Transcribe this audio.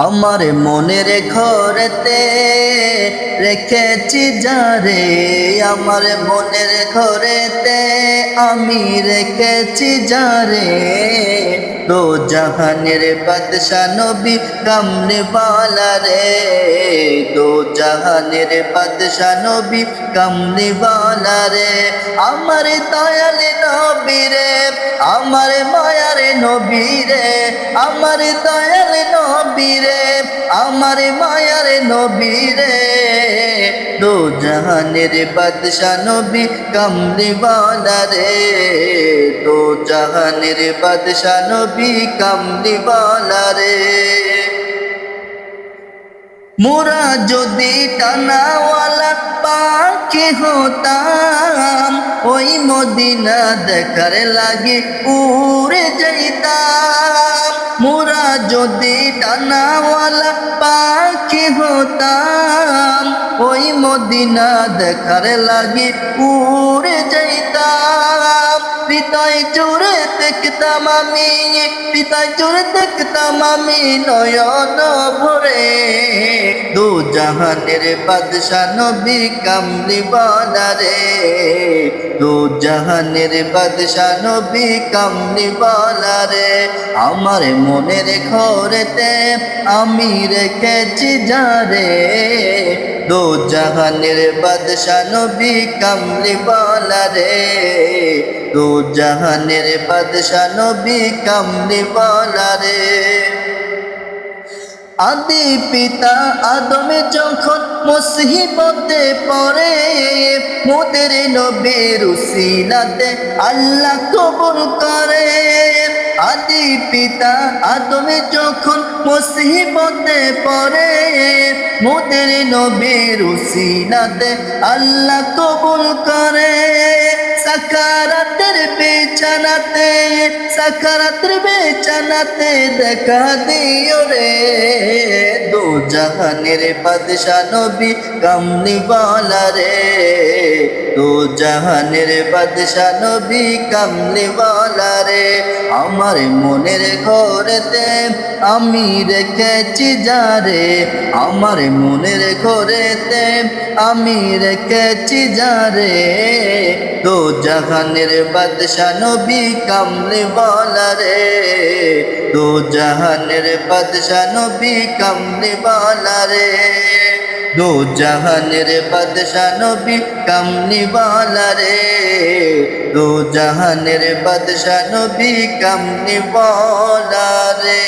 আমার মনের ঘরেতে রেখেছি যারে, আমার মনের ঘরেতে আমি রেখেছি যারে, দো জাহানের বাদশা নবী কামলিওয়ালা রে, দো জাহানের বাদশা নবী কামলিওয়ালা রে। আমার দয়াল নবী রে, আমার মায়ার নবী রে, আমার দয়াল নবী রে, আমার মায়ার নবী রে, দো জাহানের বাদশা নবী কামলিওয়ালা রে, দো জাহানের বাদশা নবী কামলিওয়ালা রে। মোরা যদি টানাওয়ালা পাখি হতাম, ওই মদিনা দেখার লাগে উড়ে যাইতাম। মোরা যদি টানাওয়ালা পাখি হতাম, ওই মদিনা দেখার লাগে উড়ে যাইতাম। পিতায় জোরে দেখতাম আমি, পিতায় জোরে দেখতাম আমি নয়ন ভরে, দো জাহানের বাদশা নবী কামলিওয়ালা রে, দো জাহানের বাদশা নবী কামলিওয়ালা রে। আমার মনের ঘরেতে আমি রেখেছি যারে, দো জাহানের বাদশা নবী কামলিওয়ালা রে, দো জাহানের বাদশা নবী কামলিওয়ালা রে। আদি পিতা আদম যখন মুসিবতে পড়ে, মোদের নবীর উসিলাতে আল্লাহ কবুল করে। আদি পিতা আদম যখন মুসিবতে পড়ে, মোদের নবীর উসিলাতে আল্লাহ কবুল করে। সাকারাতের বিছানাতে, সাকারাতের বিছানাতে দেখা দিও রে, দো জাহানের বাদশা নবী কামলিওয়ালা রে, দো জাহানের বাদশা নবী কামলিওয়ালা রে। আমার মনের ঘরেতে আমি রেখেছি যারে, আমার মনের ঘরেতে আমি রেখেছি যারে, দো জাহানের বাদশা নবী কামলিওয়ালা রে, দো জাহানের বাদশা নবী কামলিওয়ালা রে, দো জাহানের বাদশা নবী কামলিওয়ালা রে, দো জাহানের বাদশা নবী কামলিওয়ালা রে।